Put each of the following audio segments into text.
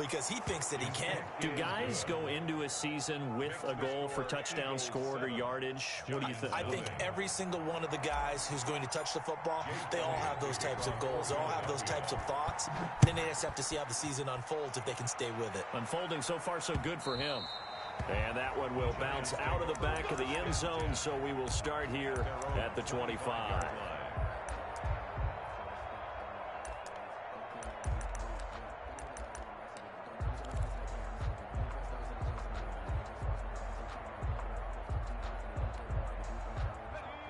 because he thinks that he can. Do guys go into a season with a goal for touchdown scored or yardage? What do you think? I think every single one of the guys who's going to touch the football, they all have those types of goals. They all have those types of thoughts. Then they just have to see how the season unfolds if they can stay with it. Unfolding so far so good for him. And that one will bounce out of the back of the end zone, so we will start here at the 25.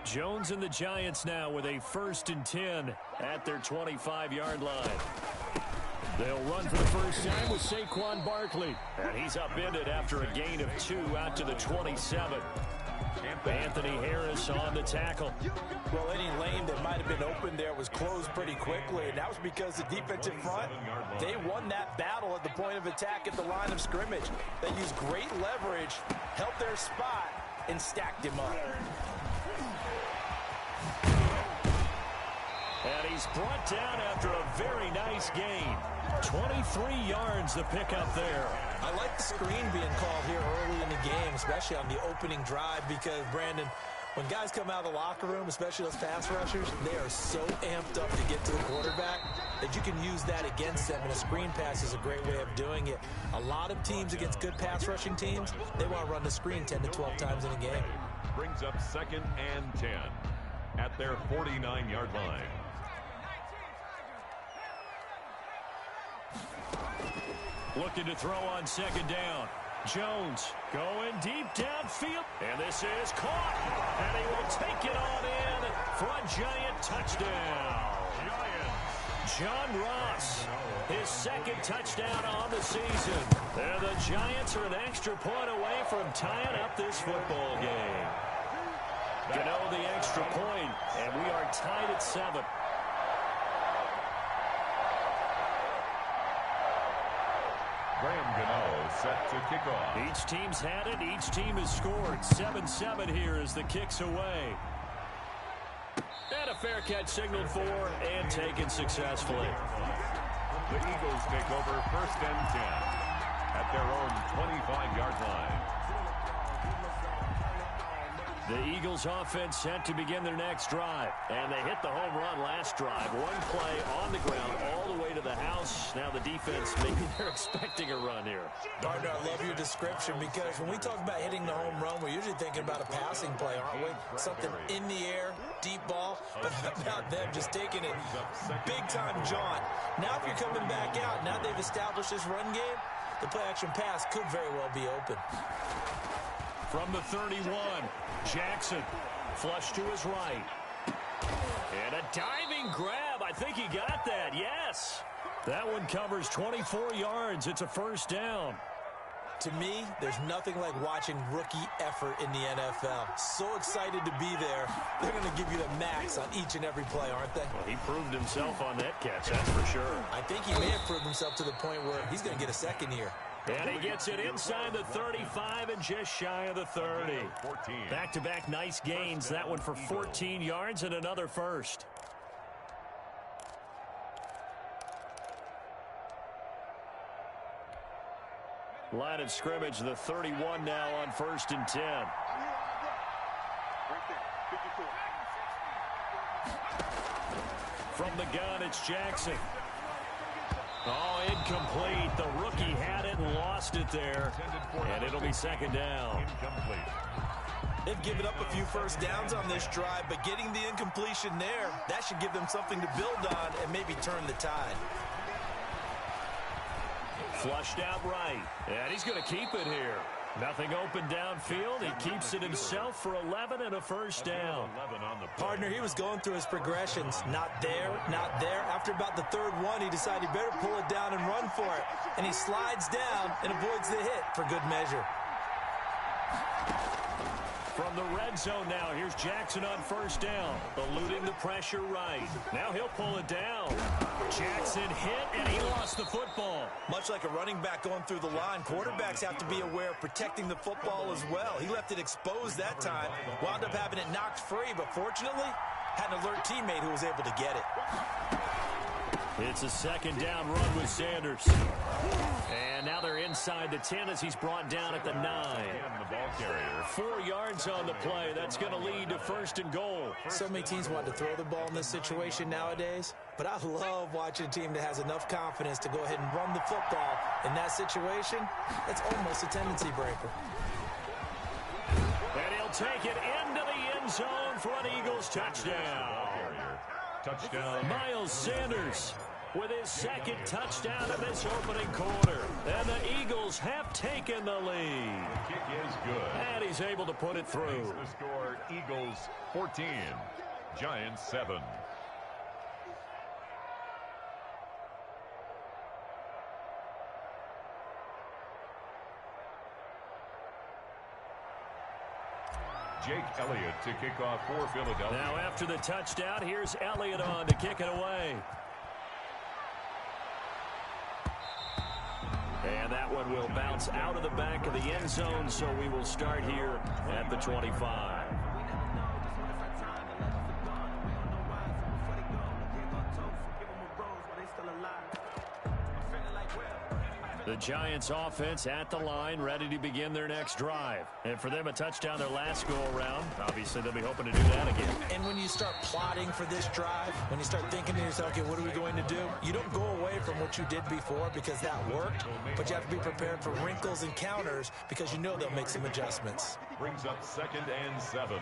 Jones and the Giants now with a 1st and 10 at their 25-yard line. They'll run for the first time with Saquon Barkley. And he's upended after a gain of 2 out to the 27. Anthony Harris on the tackle. Well, any lane that might have been open there was closed pretty quickly, and that was because the defensive front, they won that battle at the point of attack at the line of scrimmage. They used great leverage, held their spot, and stacked him up. And he's brought down after a very nice gain. 23 yards the pickup there. I like the screen being called here early in the game, especially on the opening drive, because, Brandon, when guys come out of the locker room, especially those pass rushers, they are so amped up to get to the quarterback that you can use that against them, and a screen pass is a great way of doing it. A lot of teams against good pass rushing teams, they want to run the screen 10 to 12 times in a game. Brings up 2nd and 10 at their 49-yard line. Looking to throw on 2nd down. Jones going deep downfield. And this is caught. And he will take it on in for a Giant touchdown. John Ross, his 2nd touchdown on the season. And the Giants are an extra point away from tying up this football game. Gano the extra point, and we are tied at 7. Graham Gano set to kick off. Each team's had it. Each team has scored. 7-7 here as the kick's away. And a fair catch signaled for and taken successfully. The Eagles take over 1st and 10 at their own 25-yard line. The Eagles offense set to begin their next drive. And they hit the home run last drive. One play on the ground all the way to the house. Now the defense, maybe they're expecting a run here. Gardner, I love your description, because when we talk about hitting the home run, we're usually thinking about a passing play, aren't we? Something in the air, deep ball, but how about them just taking it big-time jaunt. Now if you're coming back out, now they've established this run game, the play-action pass could very well be open. From the 31, Jackson, flush to his right. And a diving grab. I think he got that, yes. That one covers 24 yards. It's a 1st down. To me, there's nothing like watching rookie effort in the NFL. So excited to be there. They're going to give you the max on each and every play, aren't they? Well, he proved himself on that catch, that's for sure. I think he may have proved himself to the point where he's going to get a 2nd here. And he gets it inside the 35 and just shy of the 30. Back-to-back nice gains. That one for 14 yards and another 1st. Line of scrimmage, the 31 now on 1st and 10. From the gun, it's Jackson. Oh, incomplete. The rookie had it and lost it there. And it'll be 2nd down. They've given up a few 1st downs on this drive, but getting the incompletion there, that should give them something to build on and maybe turn the tide. Flushed out right. And he's going to keep it here. Nothing open downfield. He keeps it himself for 11 and a 1st down. Partner, he was going through his progressions. Not there, not there. After about the 3rd one, he decided he better pull it down and run for it. And he slides down and avoids the hit for good measure. From the red zone now, here's Jackson on 1st down. Eluding the pressure right. Now he'll pull it down. Jackson hit, and he lost the football. Much like a running back going through the line, quarterbacks have to be aware of protecting the football as well. He left it exposed that time, wound up having it knocked free, but fortunately, had an alert teammate who was able to get it. It's a 2nd down run with Sanders. inside the 10 as he's brought down at the 9. And the ball carrier. 4 yards on the play. That's going to lead to 1st and goal. So many teams want to throw the ball in this situation nowadays, but I love watching a team that has enough confidence to go ahead and run the football. In that situation, that's almost a tendency breaker. And he'll take it into the end zone for an Eagles touchdown. Touchdown. Miles Sanders with his 2nd touchdown of this opening quarter. And the Eagles have taken the lead. Kick is good. And he's able to put it through. The score, Eagles 14, Giants 7. Jake Elliott to kick off for Philadelphia. Now after the touchdown, here's Elliott on to kick it away. And that one will bounce out of the back of the end zone, so we will start here at the 25. The Giants offense at the line, ready to begin their next drive. And for them, a touchdown their last go-around. Obviously, they'll be hoping to do that again. And when you start plotting for this drive, when you start thinking to yourself, okay, what are we going to do? You don't go away from what you did before because that worked, but you have to be prepared for wrinkles and counters because you know they'll make some adjustments. Brings up 2nd and 7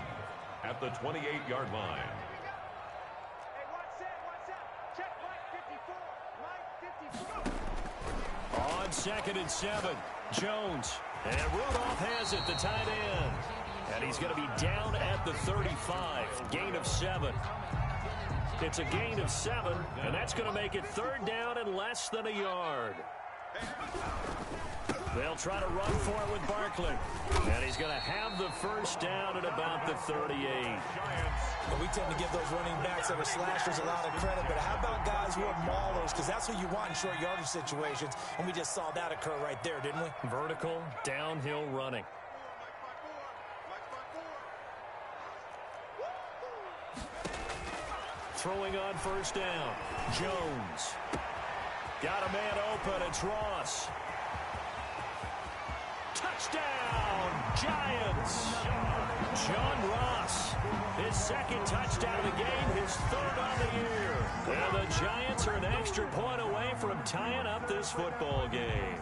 at the 28-yard line. On 2nd and 7, Jones. And Rudolph has it, the tight end. And he's going to be down at the 35. Gain of 7. It's a gain of 7, and that's going to make it 3rd down and less than a yard. They'll try to run for it with Barkley. And he's going to have the 1st down at about the 38. And we tend to give those running backs that are slashers a lot of credit, but how about guys who are maulers? Because that's what you want in short yardage situations, and we just saw that occur right there, didn't we? Vertical, downhill running. Throwing on 1st down. Jones. Got a man open. It's Ross. Touchdown, Giants. John Ross, his 2nd touchdown of the game, his 3rd on the year. And the Giants are an extra point away from tying up this football game.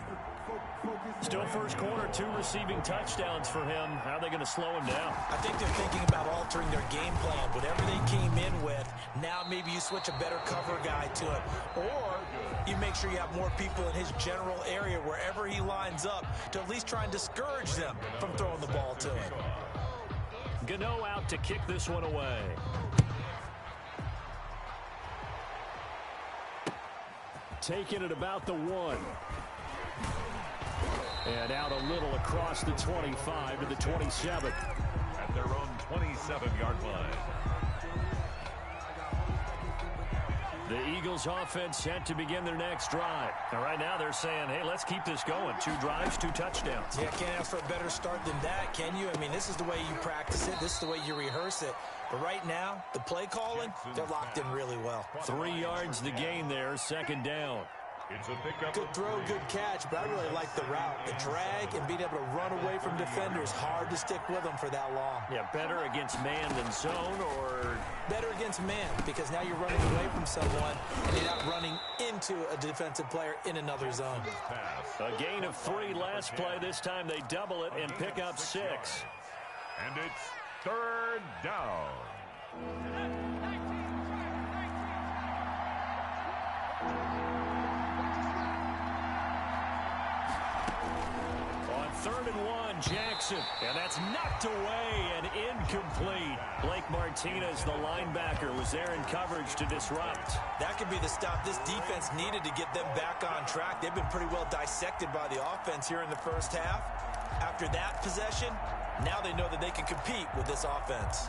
Still 1st quarter, 2 receiving touchdowns for him. How are they going to slow him down? I think they're thinking about altering their game plan. Whatever they came in with, now maybe you switch a better cover guy to it. Or you make sure you have more people in his general area wherever he lines up to at least try and discourage them from throwing the ball to him. Gano out to kick this one away. Taking it about the 1. And out a little across the 25 to the 27. At their own 27-yard line. The Eagles offense set to begin their next drive. And right now they're saying, hey, let's keep this going. 2 drives, 2 touchdowns. Yeah, can't ask for a better start than that, can you? I mean, this is the way you practice it. This is the way you rehearse it. But right now, the play calling, they're locked in really well. 3 yards the gain there, 2nd down. It's a pickup. Good throw, good catch, but I really like the route. The drag and being able to run away from defenders, hard to stick with them for that long. Yeah, better against man than zone, or better against man, because now you're running away from someone and you're not running into a defensive player in another zone. A gain of 3 last play. This time they double it and pick up 6. And it's 3rd down. On 3rd and 1, Jackson. And that's knocked away and incomplete. Blake Martinez, the linebacker, was there in coverage to disrupt. That could be the stop this defense needed to get them back on track. They've been pretty well dissected by the offense here in the 1st half. After that possession, now they know that they can compete with this offense.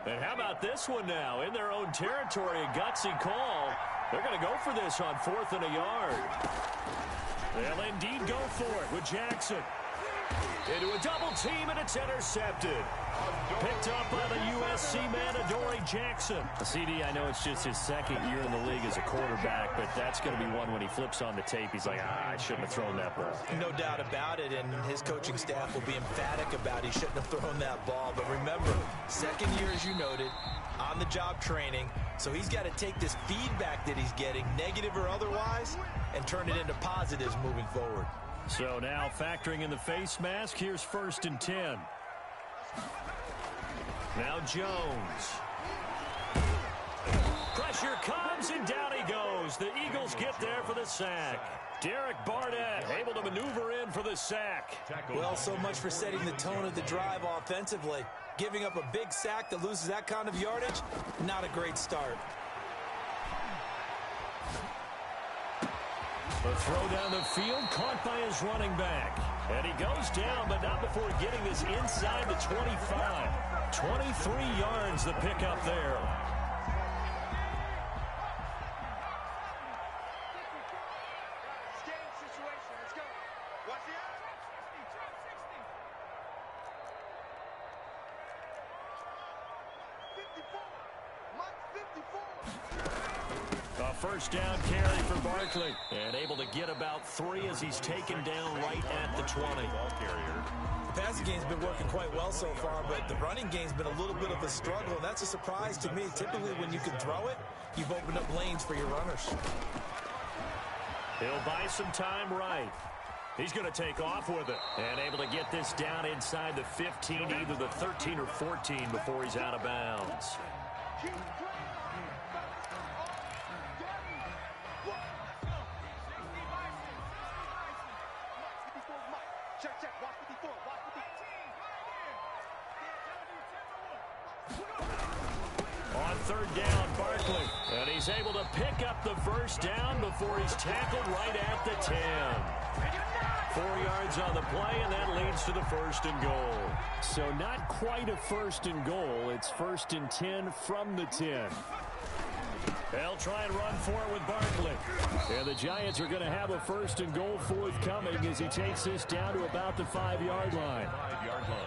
And how about this one now? In their own territory, a gutsy call. They're going to go for this on 4th and a yard. They'll indeed go for it with Jackson. Into a double team, and it's intercepted. Picked up by the USC man, Adoree Jackson. CD, I know it's just his second year in the league as a quarterback, but that's going to be one when he flips on the tape. He's like, I shouldn't have thrown that ball. No doubt about it, and his coaching staff will be emphatic about he shouldn't have thrown that ball. But remember, second year, as you noted, on-the-job training, so he's got to take this feedback that he's getting, negative or otherwise, and turn it into positives moving forward. So now factoring in the face mask, here's 1st and 10. Now Jones. Pressure comes, and down he goes. The Eagles get there for the sack. Derek Barnett able to maneuver in for the sack. Well, so much for setting the tone of the drive offensively. Giving up a big sack that loses that kind of yardage, not a great start. The throw down the field, caught by his running back. And he goes down, but not before getting this inside the 25. 23 yards the pickup there. A first down carry for Barkley. And able to get about 3 as he's taken down right at the 20. The passing game's been working quite well so far, but the running game's been a little bit of a struggle, and that's a surprise to me. Typically, when you can throw it, you've opened up lanes for your runners. He'll buy some time right. He's going to take off with it. And able to get this down inside the 15, either the 13 or 14 before he's out of bounds. On 3rd down, Barkley. And he's able to pick up the first down before he's tackled right at the 10. 4 yards on the play, and that leads to the 1st and goal. So not quite a 1st and goal. It's 1st and 10 from the 10. They'll try and run for it with Barkley. And the Giants are going to have a 1st and goal forthcoming as he takes this down to about the 5-yard line.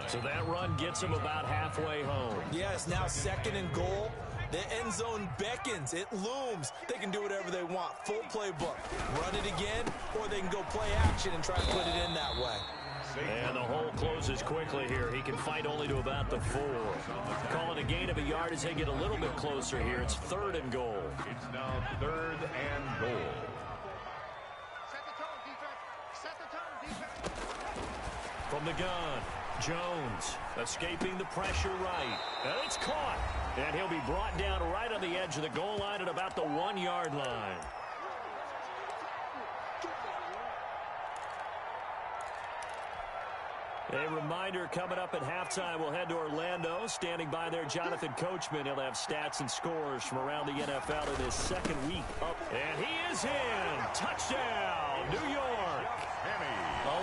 So that run gets him about halfway home. Yes, now 2nd and goal. The end zone beckons. It looms. They can do whatever they want. Full playbook. Run it again, or they can go play action and try to put it in that way. And the hole closes quickly here. He can fight only to about the 4. Calling a gain of a yard as they get a little bit closer here. It's 3rd and goal. It's now 3rd and goal. Set the tone, defense. Set the tone, defense. From the gun, Jones escaping the pressure right. And it's caught. And he'll be brought down right on the edge of the goal line at about the 1-yard line. A reminder coming up at halftime, we'll head to Orlando. Standing by there, Jonathan Coachman. He'll have stats and scores from around the NFL in his 2nd week up. And he is in. Touchdown, New York.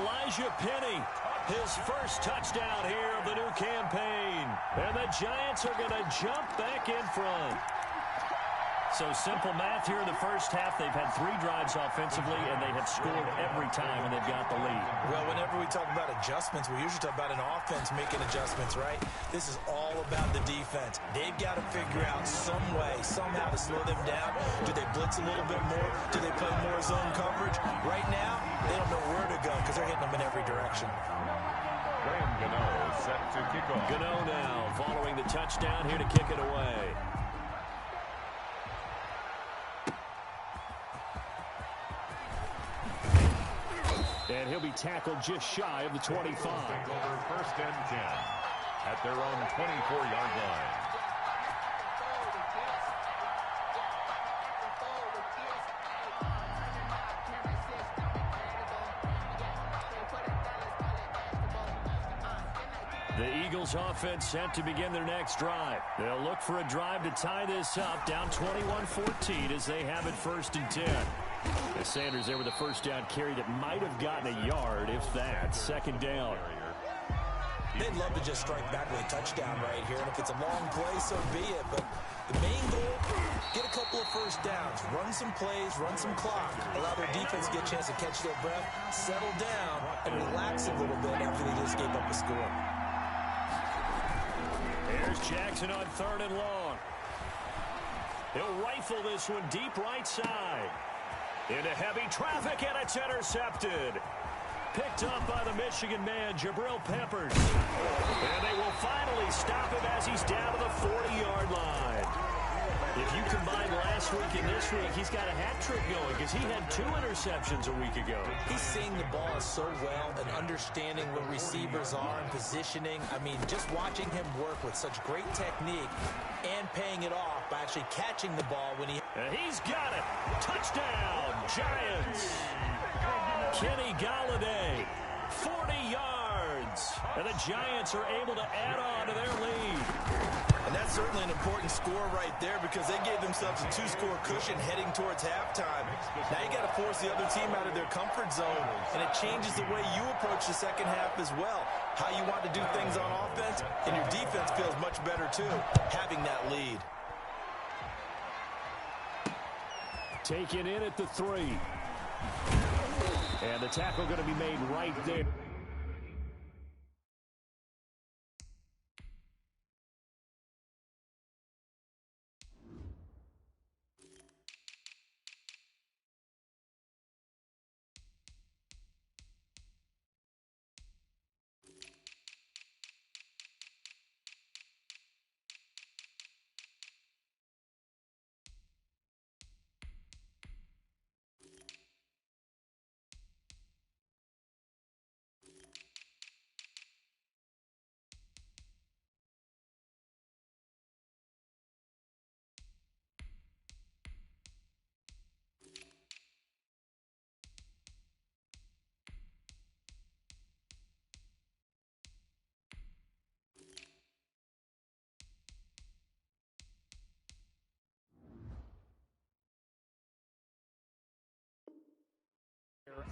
Elijah Penny, his first touchdown here of the new campaign. And the Giants are going to jump back in front. So simple math here in the first half. They've had 3 drives offensively, and they have scored every time, and they've got the lead. Well, whenever we talk about adjustments, we usually talk about an offense making adjustments, right? This is all about the defense. They've got to figure out some way, somehow to slow them down. Do they blitz a little bit more? Do they play more zone coverage? Right now, they don't know where to go because they're hitting them in every direction. Graham Gano set to kick off. Gano now following the touchdown here to kick it away. And he'll be tackled just shy of the 25. Take over 1st and 10 at their own 24-yard line. The Eagles offense set to begin their next drive. They'll look for a drive to tie this up, down 21-14 as they have it 1st and 10. As Sanders there with a first down carry that might have gotten a yard, if that. 2nd down. They'd love to just strike back with a touchdown right here, and if it's a long play, so be it. But the main goal, get a couple of first downs, run some plays, run some clock, allow their defense to get a chance to catch their breath, settle down, and relax a little bit after they just gave up a score. Here's Jackson on 3rd and long. He'll rifle this one deep right side. Into heavy traffic, and it's intercepted. Picked up by the Michigan man, Jabril Peppers. And they will finally stop him as he's down to the 40-yard line. If you combine last week and this week, he's got a hat trick going because he had 2 interceptions a week ago. He's seeing the ball so well and understanding what receivers are and positioning. I mean, just watching him work with such great technique and paying it off by actually catching the ball when he... And he's got it. Touchdown, Giants. Kenny Galladay, 40 yards. And the Giants are able to add on to their lead. And that's certainly an important score right there because they gave themselves a 2-score cushion heading towards halftime. Now you got to force the other team out of their comfort zone, and it changes the way you approach the second half as well. How you want to do things on offense, and your defense feels much better too, having that lead. Taken in at the 3. And the tackle going to be made right there.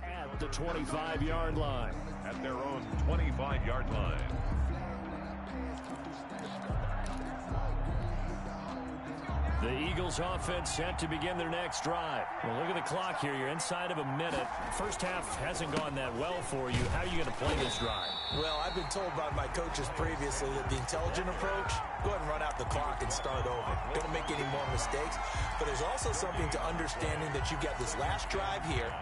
At the 25-yard line. At their own 25-yard line. The Eagles offense set to begin their next drive. Well, look at the clock here. You're inside of a minute. First half hasn't gone that well for you. How are you going to play this drive? Well, I've been told by my coaches previously that the intelligent approach, go ahead and run out the clock and start over. Don't make any more mistakes. But there's also something to understanding that you get this last drive here.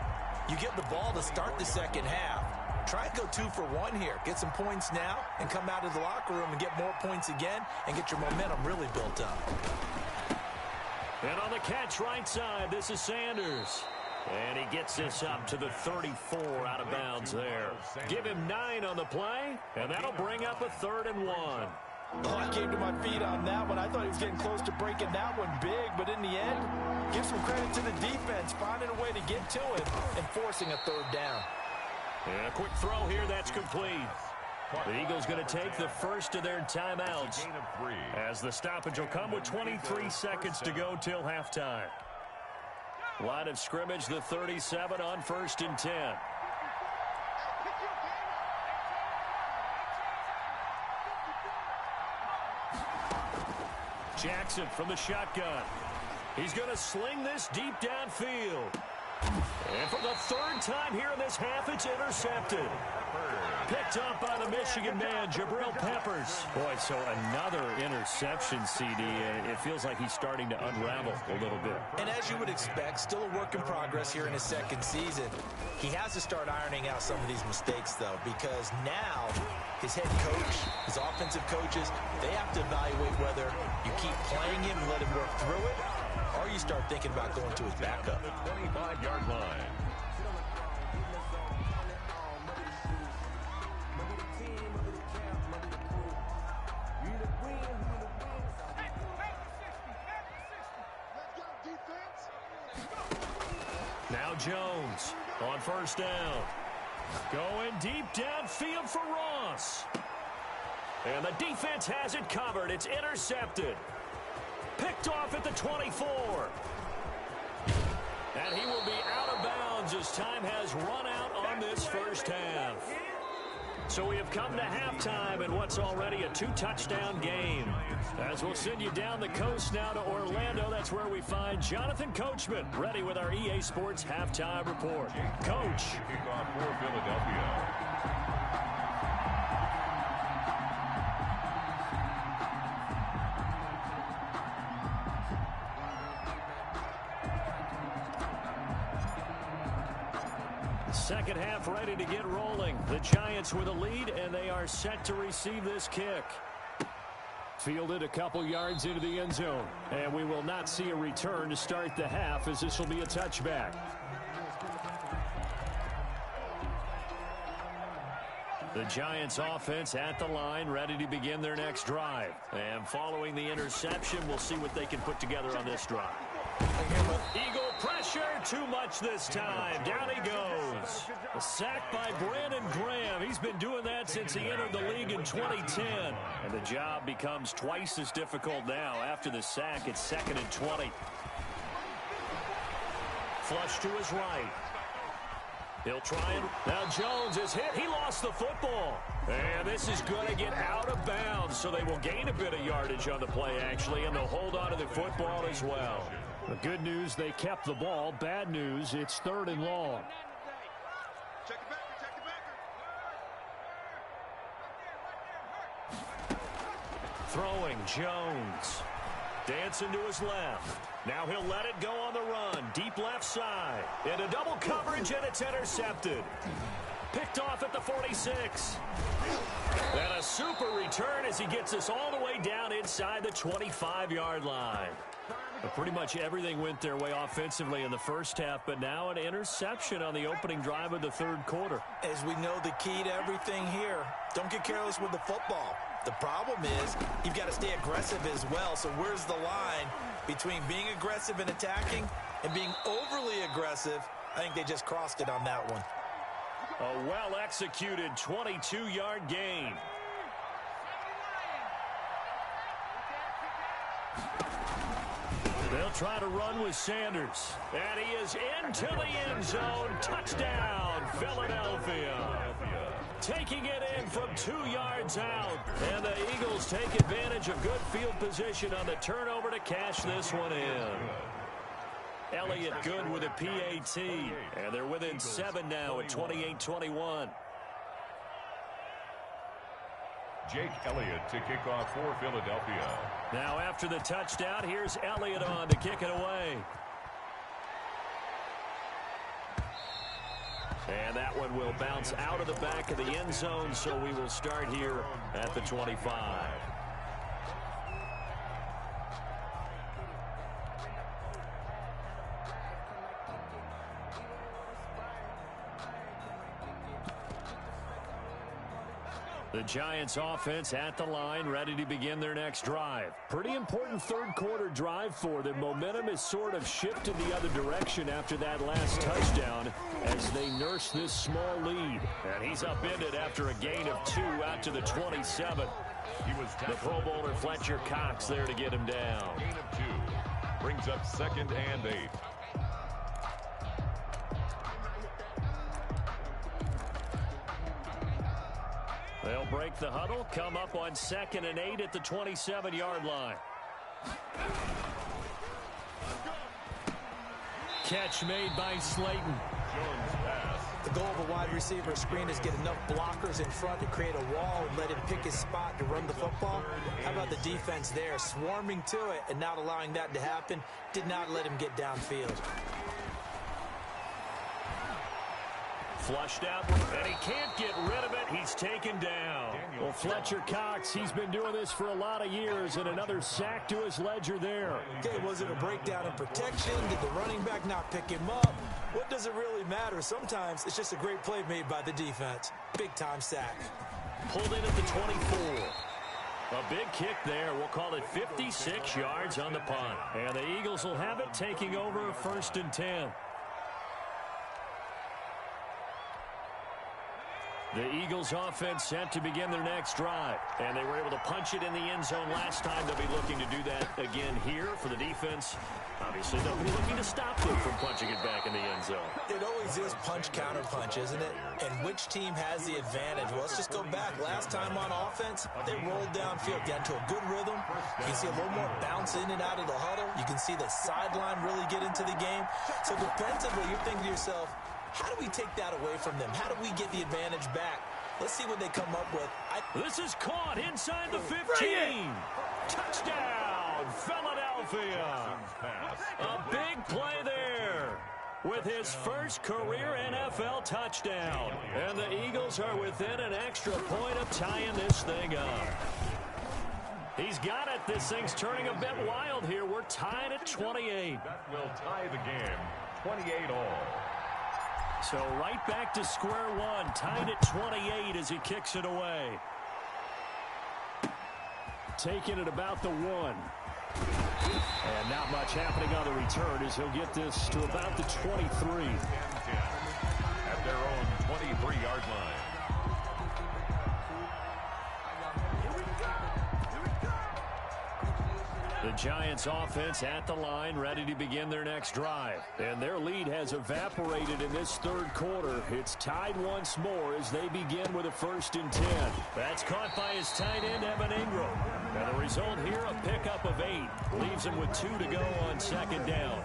You get the ball to start the second half. Try and go 2 for 1 here. Get some points now and come out of the locker room and get more points again and get your momentum really built up. And on the catch right side, this is Sanders. And he gets this up to the 34 out of bounds there. Give him 9 on the play, and that'll bring up a 3rd and 1. Oh, I came to my feet on that one. I thought he was getting close to breaking that one big, but in the end, give some credit to the defense, finding a way to get to it and forcing a 3rd down. And a quick throw here, that's complete. The Eagles going to take the first of their timeouts as the stoppage will come with 23 seconds to go till halftime. Line of scrimmage, the 37 on 1st and 10. Jackson from the shotgun. He's going to sling this deep downfield. And for the 3rd time here in this half, it's intercepted. Picked up by the Michigan man, Jabril Peppers. Boy, so another interception, CD. It feels like he's starting to unravel a little bit. And as you would expect, still a work in progress here in his 2nd season. He has to start ironing out some of these mistakes, though, because now his head coach, his offensive coaches, they have to evaluate whether you keep playing him and let him work through it, or you start thinking about going to his backup. 25-yard line. Now Jones on 1st down. Going deep downfield for Ross. And the defense has it covered. It's intercepted. Picked off at the 24. And he will be out of bounds as time has run out on this first half. So we have come to halftime in what's already a 2-touchdown game. As we'll send you down the coast now to Orlando, that's where we find Jonathan Coachman ready with our EA Sports halftime report. Coach. Kickoff for Philadelphia. Second half ready to get rolling. The Giants with a lead, and they are set to receive this kick. Fielded a couple yards into the end zone. And we will not see a return to start the half, as this will be a touchback. The Giants offense at the line, ready to begin their next drive. And following the interception, we'll see what they can put together on this drive. Eagle pressure, too much this time. Down he goes. A sack by Brandon Graham. He's been doing that since he entered the league in 2010. And the job becomes twice as difficult now. After the sack, it's 2nd and 20. Flush to his right. He'll try and... Now Jones is hit. He lost the football. And this is going to get out of bounds, so they will gain a bit of yardage on the play, actually, and they'll hold on to the football as well. The good news, they kept the ball. Bad news, it's 3rd and long. Check it back. Throwing, Jones. Dancing to his left. Now he'll let it go on the run. Deep left side. Into double coverage, and it's intercepted. Picked off at the 46. And a super return as he gets us all the way down inside the 25-yard line. But pretty much everything went their way offensively in the first half, but now an interception on the opening drive of the 3rd quarter. As we know, the key to everything here, don't get careless with the football. The problem is you've got to stay aggressive as well. So where's the line between being aggressive and attacking and being overly aggressive? I think they just crossed it on that one. A well-executed 22-yard gain. They'll try to run with Sanders. And he is into the end zone. Touchdown, Philadelphia. Taking it in from 2 yards out. And the Eagles take advantage of good field position on the turnover to cash this one in. Elliott good with a PAT. And they're within 7 now at 28-21. Jake Elliott to kick off for Philadelphia. Now after the touchdown, here's Elliott on to kick it away. And that one will bounce out of the back of the end zone, so we will start here at the 25. The Giants offense at the line, ready to begin their next drive. Pretty important 3rd quarter drive for them. Momentum has sort of shifted the other direction after that last touchdown as they nurse this small lead. And he's upended after a gain of 2 out to the 27. The Pro Bowler Fletcher Cox there to get him down. Gain of 2. Brings up 2nd and 8. They'll break the huddle, come up on 2nd and 8 at the 27-yard line. Catch made by Slayton. Jones pass. The goal of a wide receiver screen is get enough blockers in front to create a wall and let him pick his spot to run the football. How about the defense there, swarming to it and not allowing that to happen? Did not let him get downfield. Flushed out, and he can't get rid of it. He's taken down. Well, Fletcher Cox, he's been doing this for a lot of years, and another sack to his ledger there. Okay, was it a breakdown in protection? Did the running back not pick him up? What does it really matter? Sometimes it's just a great play made by the defense. Big-time sack. Pulled in at the 24. A big kick there. We'll call it 56 yards on the punt. And the Eagles will have it, taking over 1st and 10. The Eagles offense set to begin their next drive. And they were able to punch it in the end zone last time. They'll be looking to do that again here for the defense. Obviously, they'll be looking to stop them from punching it back in the end zone. It always is punch-counter-punch, isn't it? And which team has the advantage? Well, let's just go back. Last time on offense, they rolled downfield, got into a good rhythm. You can see a little more bounce in and out of the huddle. You can see the sideline really get into the game. So defensively, you're thinking to yourself, how do we take that away from them? How do we get the advantage back? Let's see what they come up with. This is caught inside the 15. Touchdown, Philadelphia. A big play there with his first career NFL touchdown. And the Eagles are within an extra point of tying this thing up. He's got it. This thing's turning a bit wild here. We're tied at 28. That will tie the game, 28 all. So right back to square one, tied at 28 as he kicks it away. Taking it about the 1. And not much happening on the return as he'll get this to about the 23. 10-10 at their own 23-yard line. The Giants offense at the line, ready to begin their next drive. And their lead has evaporated in this third quarter. It's tied once more as they begin with a 1st and 10. That's caught by his tight end, Evan Ingram. And the result here, a pickup of 8. Leaves him with 2 to go on 2nd down.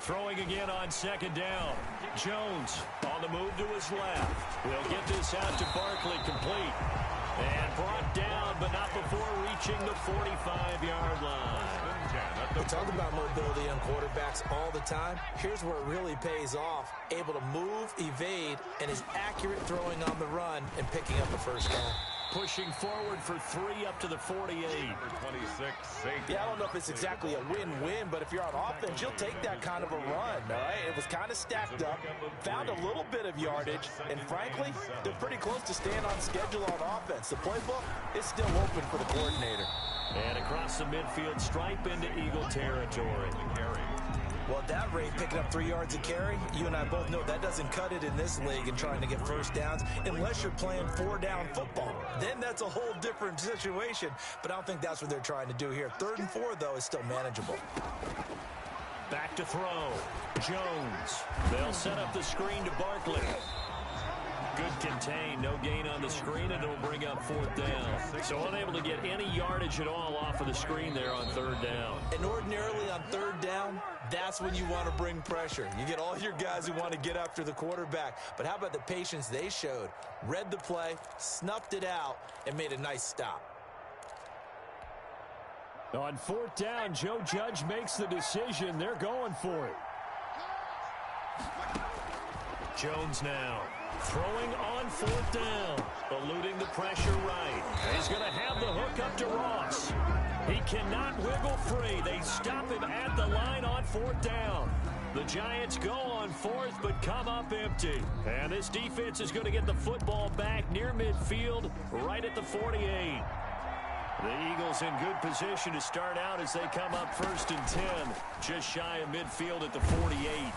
Throwing again on 2nd down. Jones on the move to his left. We'll get this out to Barkley, complete. And brought down, but not before reaching the 45-yard line. We talk about mobility on quarterbacks all the time. Here's where it really pays off. Able to move, evade, and is accurate throwing on the run and picking up a 1st down. Pushing forward for 3 up to the 48. Number 26, safety. Yeah, I don't know if it's exactly a win-win, but if you're on offense, you'll take that kind of a run, all right? It was kind of stacked up, found a little bit of yardage, and frankly, they're pretty close to staying on schedule on offense. The playbook is still open for the coordinator. And across the midfield, stripe into Eagle territory. Well, at that rate, picking up 3 yards a carry, you and I both know that doesn't cut it in this league and trying to get 1st downs unless you're playing 4-down football. Then that's a whole different situation, but I don't think that's what they're trying to do here. 3rd and 4, though, is still manageable. Back to throw. Jones. They'll set up the screen to Barkley. Good contain, no gain on the screen, and it'll bring up 4th down. So unable to get any yardage at all off of the screen there on 3rd down. And ordinarily on 3rd down, that's when you want to bring pressure. You get all your guys who want to get after the quarterback. But how about the patience they showed? Read the play, snuffed it out, and made a nice stop. On 4th down, Joe Judge makes the decision. They're going for it. Jones now. Throwing on 4th down. Eluding the pressure right. He's going to have the hook up to Ross. He cannot wiggle free. They stop him at the line on 4th down. The Giants go on 4th, but come up empty. And this defense is going to get the football back near midfield, right at the 48. The Eagles in good position to start out as they come up 1st and 10, just shy of midfield at the 48.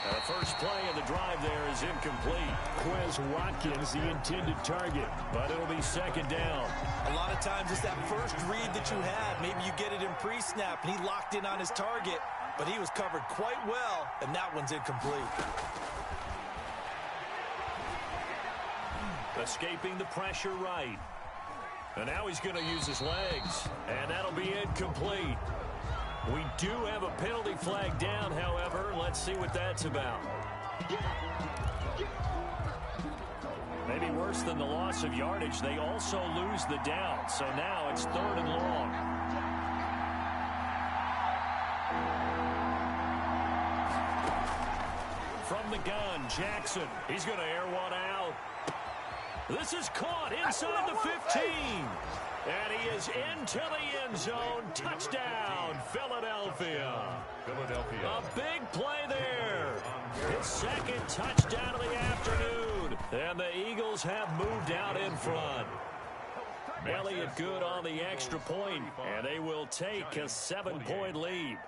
The first play of the drive there is incomplete. Quez Watkins, the intended target, but it'll be 2nd down. A lot of times it's that first read that you had. Maybe you get it in pre-snap, and he locked in on his target, but he was covered quite well, and that one's incomplete. Escaping the pressure right. And now he's going to use his legs, and that'll be incomplete. We do have a penalty flag down, however. Let's see what that's about. Maybe worse than the loss of yardage, they also lose the down. So now it's 3rd and long. From the gun, Jackson. He's going to air one out. This is caught inside the 15. And he is into the end zone. Touchdown, Philadelphia. A big play there. His 2nd touchdown of the afternoon. And the Eagles have moved out in front. Elliott good on the extra point, and they will take a 7-point lead.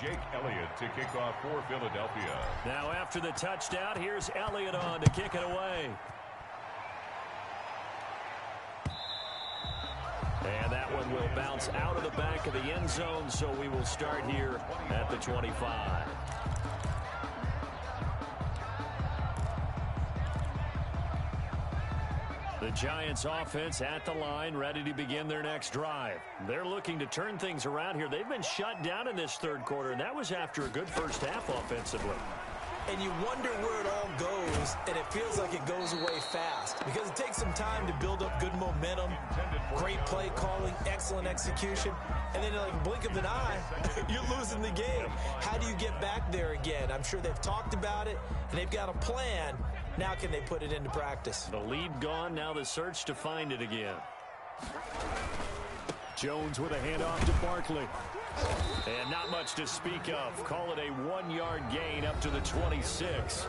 Jake Elliott to kick off for Philadelphia. Now after the touchdown, here's Elliott on to kick it away. And that one will bounce out of the back of the end zone, so we will start here at the 25. The Giants offense at the line, ready to begin their next drive. They're looking to turn things around here. They've been shut down in this third quarter, and that was after a good first half offensively. And you wonder where it all goes, and it feels like it goes away fast because it takes some time to build up good momentum, great play calling, excellent execution, and then like a blink of an eye, you're losing the game. How do you get back there again? I'm sure they've talked about it, and they've got a plan. Now can they put it into practice? The lead gone, now the search to find it again. Jones with a handoff to Barkley. And not much to speak of. Call it a 1-yard gain up to the 26.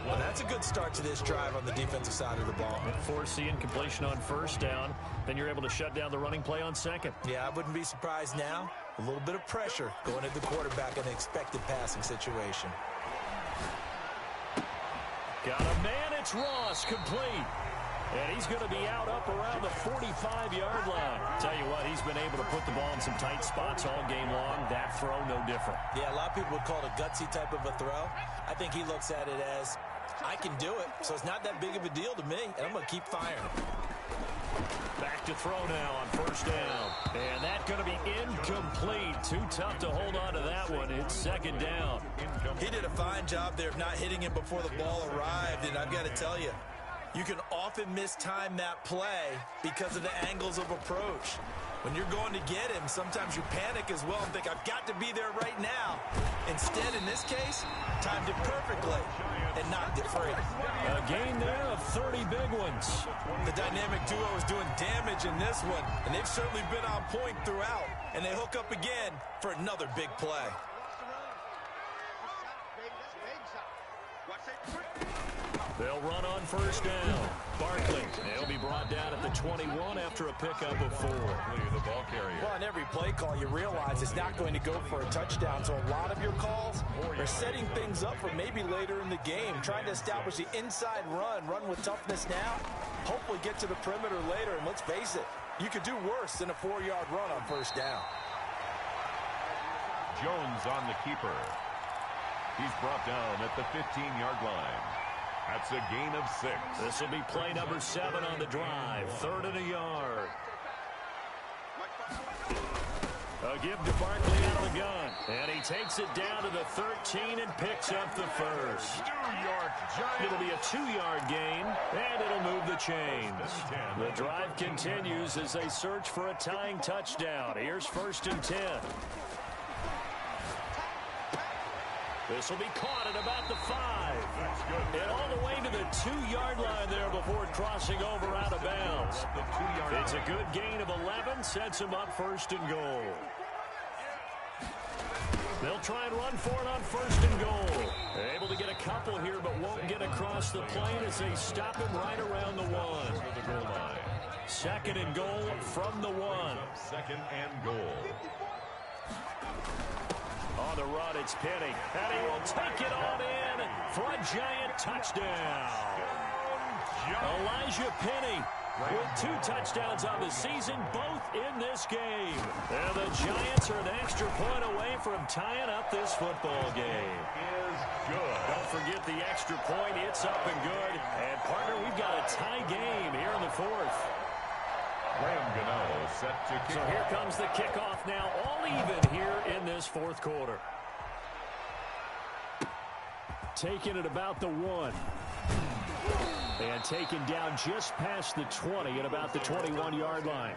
Well, that's a good start to this drive on the defensive side of the ball. Force the incompletion on first down. Then you're able to shut down the running play on second. Yeah, I wouldn't be surprised now. A little bit of pressure going at the quarterback in an expected passing situation. Got a man, it's Ross, complete. And he's going to be out up around the 45-yard line. Tell you what, he's been able to put the ball in some tight spots all game long. That throw, no different. Yeah, a lot of people would call it a gutsy type of a throw. I think he looks at it as, I can do it, so it's not that big of a deal to me, and I'm going to keep firing. Back to throw now on first down. And that's going to be incomplete. Too tough to hold on to that one. It's second down. He did a fine job there of not hitting him before the ball arrived, and I've got to tell you, you can often mistime that play because of the angles of approach. When you're going to get him, sometimes you panic as well and think, I've got to be there right now. Instead, in this case, timed it perfectly and knocked it free. A gain there of 30 big ones. The dynamic duo is doing damage in this one, and they've certainly been on point throughout. And they hook up again for another big play. They'll run on first down. Barkley, they'll be brought down at the 21 after a pickup of 4. The ball carrier. Well, on every play call, you realize it's not going to go for a touchdown. So a lot of your calls are setting things up for maybe later in the game, trying to establish the inside run with toughness now, hopefully get to the perimeter later. And let's face it, you could do worse than a 4-yard run on first down. Jones on the keeper. He's brought down at the 15-yard line. That's a gain of 6. This will be play number 7 on the drive. 3rd and a yard. A give to Barkley out of the gun. And he takes it down to the 13 and picks up the first. It'll be a 2-yard gain, and it'll move the chains. The drive continues as they search for a tying touchdown. Here's 1st and 10. This will be caught at about the 5. And all the way to the 2-yard line there before crossing over out of bounds. It's a good gain of 11, sets him up 1st and goal. They'll try and run for it on 1st and goal. They're able to get a couple here, but won't get across the plane as they stop him right around the 1. 2nd and goal from the 1. 2nd and goal. On the run, it's Penny. And he will take it on in for a Giant touchdown. Elijah Penny with 2 touchdowns on the season, both in this game. And the Giants are an extra point away from tying up this football game. Don't forget the extra point. It's up and good. And, partner, we've got a tie game here in the 4th. Set to kick. So here comes the kickoff now, all even here in this 4th quarter. Taking it about the 1. And taken down just past the 20 at about the 21-yard line.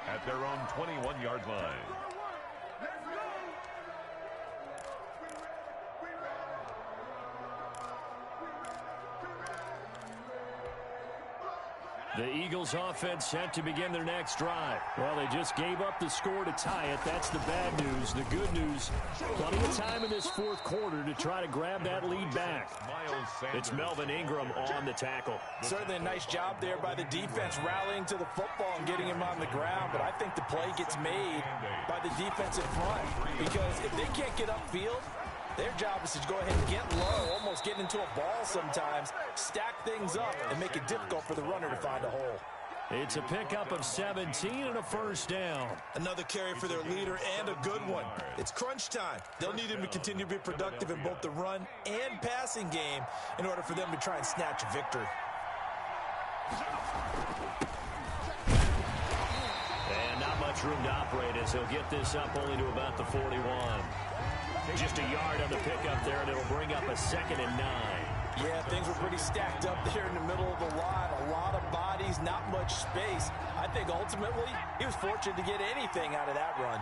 At their own 21-yard line. The Eagles offense set to begin their next drive. Well, they just gave up the score to tie it. That's the bad news. The good news, plenty of time in this fourth quarter to try to grab that lead back. It's Melvin Ingram on the tackle. Certainly a nice job there by the defense rallying to the football and getting him on the ground. But I think the play gets made by the defensive front because if they can't get upfield, their job is to go ahead and get low, almost get into a ball sometimes, stack things up, and make it difficult for the runner to find a hole. It's a pickup of 17 and a first down. Another carry for their leader and a good one. It's crunch time. They'll need him to continue to be productive in both the run and passing game in order for them to try and snatch a victory. And not much room to operate as he'll get this up only to about the 41. Just a yard on the pickup there, and it'll bring up a 2nd and 9. Yeah, things were pretty stacked up there in the middle of the line. A lot of bodies, not much space. I think ultimately he was fortunate to get anything out of that run.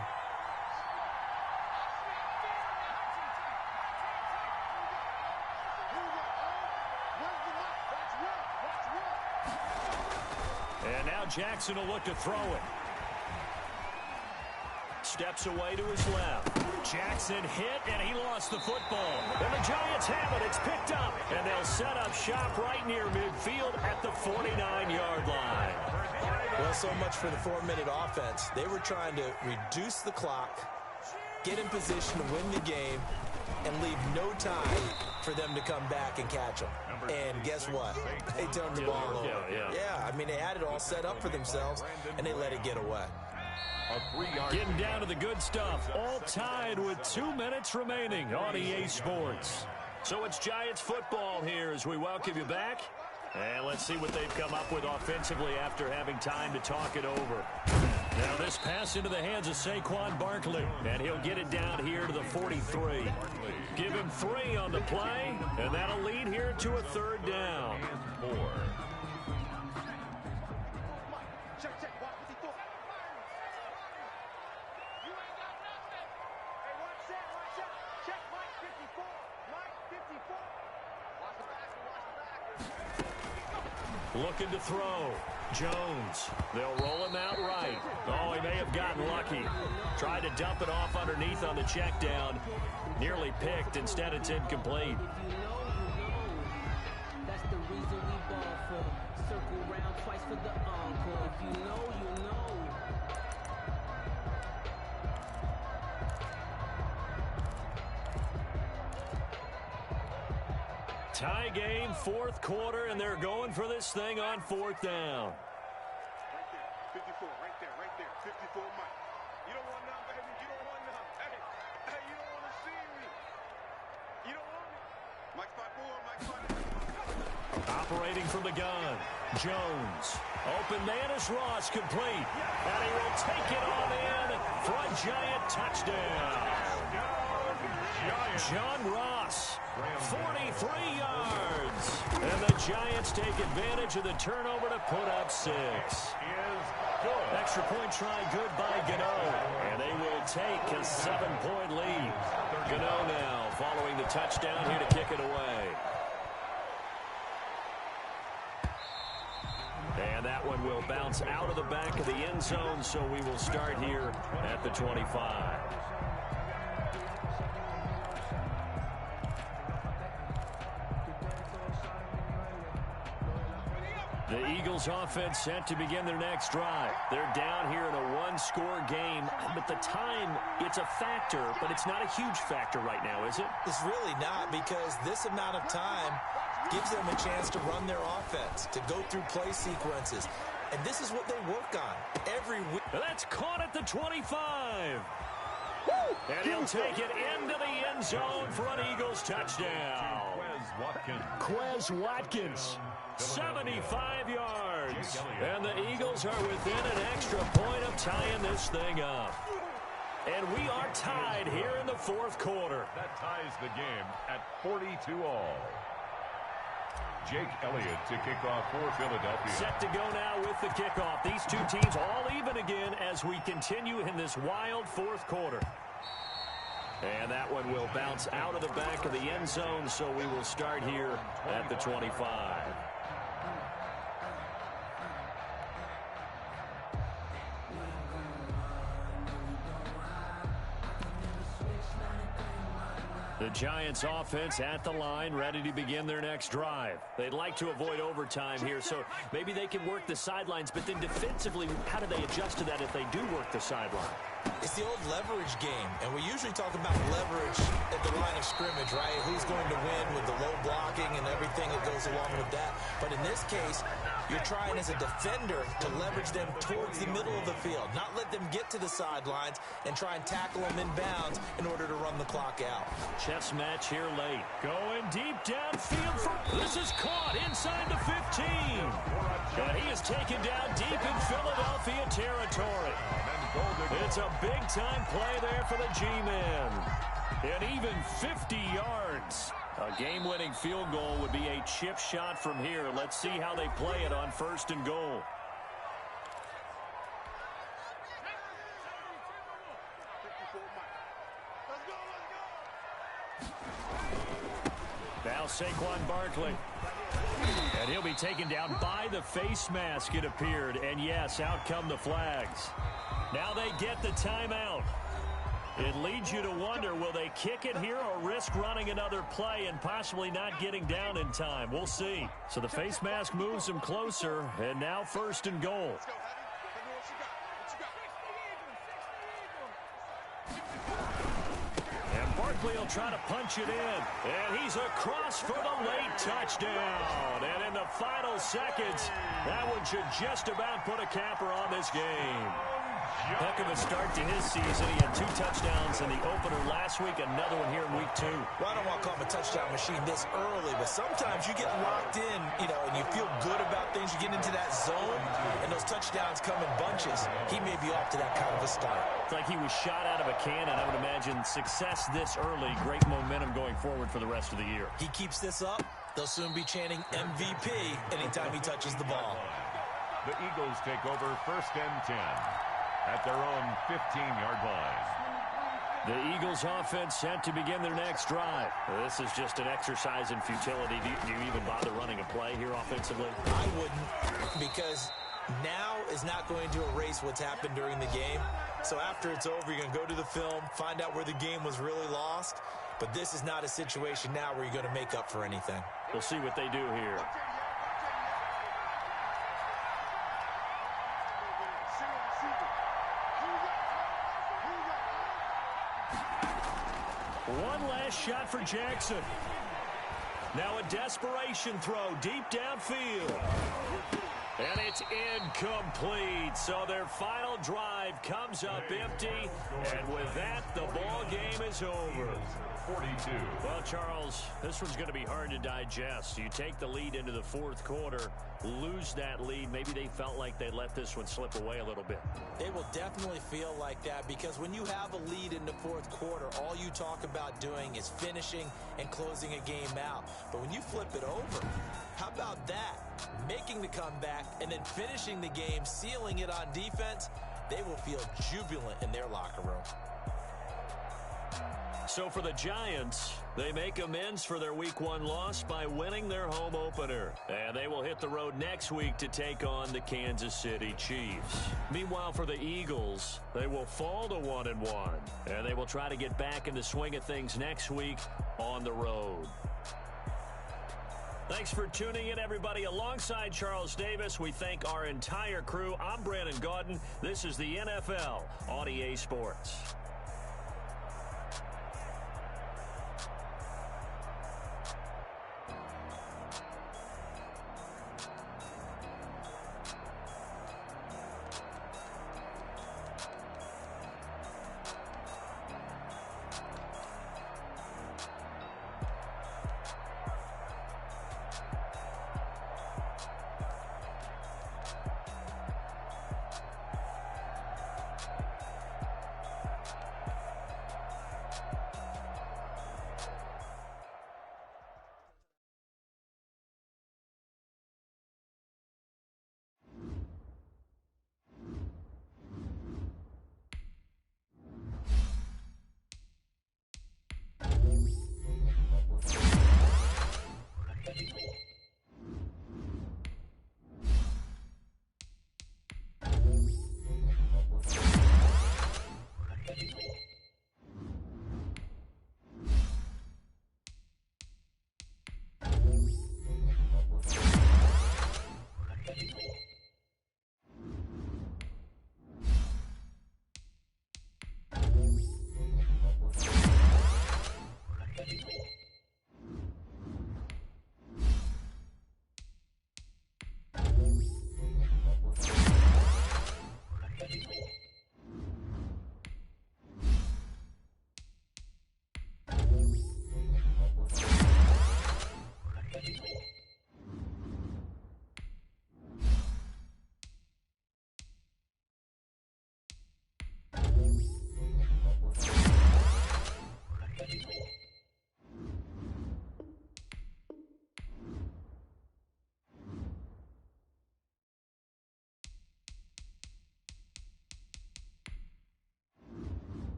And now Jackson will look to throw it. Steps away to his left. Jackson hit, and he lost the football. And the Giants have it. It's picked up. And they'll set up shop right near midfield at the 49-yard line. Well, so much for the 4-minute offense. They were trying to reduce the clock, get in position to win the game, and leave no time for them to come back and catch them. And guess what? They turned the ball over. Yeah, I mean, they had it all set up for themselves, and they let it get away. Getting down to the good stuff. All tied with 2 minutes remaining on EA Sports. So it's Giants football here as we welcome you back. And let's see what they've come up with offensively after having time to talk it over. Now this pass into the hands of Saquon Barkley. And he'll get it down here to the 43. Give him 3 on the play. And that'll lead here to a 3rd down. Looking to throw. Jones. They'll roll him out right. Oh, he may have gotten lucky. Tried to dump it off underneath on the check down. Nearly picked. Instead, it's incomplete. That's the reason we ball for. Circle round twice for the encore. If you know, you know. Tie game, 4th quarter, and they're going for this thing on 4th down. Right there, 54, right there, 54, Mike. You don't want none, baby, you don't want none. Hey, you don't want to see me. You don't want me. Mike 5-4, Mike 5. Operating from the gun, Jones. Open man is Ross, complete. And he will take it on in for a Giant touchdown. John Ross, 43 yards. And the Giants take advantage of the turnover to put up 6. Extra point try good by Gano. And they will take a 7-point lead. Gano now following the touchdown here to kick it away. And that one will bounce out of the back of the end zone, so we will start here at the 25. The Eagles offense set to begin their next drive. They're down here in a 1-score game, but the time, it's a factor, but it's not a huge factor right now, is it? It's really not, because this amount of time gives them a chance to run their offense, to go through play sequences. And this is what they work on every week. That's caught at the 25. And he'll take it into the end zone for an Eagles touchdown. Quez Watkins, 75 yards. And the Eagles are within an extra point of tying this thing up. And we are tied here in the 4th quarter. That ties the game at 42-all. Jake Elliott to kick off for Philadelphia. Set to go now with the kickoff. These two teams all even again as we continue in this wild 4th quarter. And that one will bounce out of the back of the end zone, so we will start here at the 25. The Giants offense at the line, ready to begin their next drive. They'd like to avoid overtime here, so maybe they can work the sidelines, but then defensively, how do they adjust to that if they do work the sideline? It's the old leverage game, and we usually talk about leverage at the line of scrimmage, right? Who's going to win with the low blocking and everything that goes along with that. But in this case, you're trying as a defender to leverage them towards the middle of the field, not let them get to the sidelines and try and tackle them in bounds in order to run the clock out. Chess match here late. Going deep downfield. This is caught inside the 15. And he is taken down deep in Philadelphia territory. It's a big-time play there for the G-men. And even 50 yards. A game-winning field goal would be a chip shot from here. Let's see how they play it on 1st and goal. Now Saquon Barkley. And he'll be taken down by the face mask, it appeared. And yes, out come the flags. Now they get the timeout. It leads you to wonder, will they kick it here or risk running another play and possibly not getting down in time? We'll see. So the face mask moves them closer, and now 1st and goal. And Barkley will try to punch it in. And he's across for the late touchdown. And in the final seconds, that one should just about put a capper on this game. Heck of a start to his season. He had 2 touchdowns in the opener last week, another one here in week 2. Well, I don't want to call him a touchdown machine this early, but sometimes you get locked in, and you feel good about things. You get into that zone, and those touchdowns come in bunches. He may be off to that kind of a start. It's like he was shot out of a cannon. I would imagine success this early, great momentum going forward for the rest of the year. He keeps this up, they'll soon be chanting MVP anytime he touches the ball. The Eagles take over 1st and 10. At their own 15-yard line. The Eagles offense set to begin their next drive. This is just an exercise in futility. Do you even bother running a play here offensively? I wouldn't, because now is not going to erase what's happened during the game. So after it's over, you're going to go to the film, find out where the game was really lost. But this is not a situation now where you're going to make up for anything. We'll see what they do here. One last shot for Jackson. Now a desperation throw deep downfield. And it's incomplete. So their final drive comes up empty. And with that, the ball game is over. 42. Well, Charles, this one's going to be hard to digest. You take the lead into the 4th quarter, lose that lead. Maybe they felt like they let this one slip away a little bit. They will definitely feel like that, because when you have a lead in the 4th quarter, all you talk about doing is finishing and closing a game out. But when you flip it over, how about that? Making the comeback and then finishing the game, sealing it on defense, they will feel jubilant in their locker room. So for the Giants, they make amends for their Week 1 loss by winning their home opener. And they will hit the road next week to take on the Kansas City Chiefs. Meanwhile, for the Eagles, they will fall to 1-1. And they will try to get back in the swing of things next week on the road. Thanks for tuning in, everybody. Alongside Charles Davis, we thank our entire crew. I'm Brandon Gaudin. This is the NFL on EA Sports.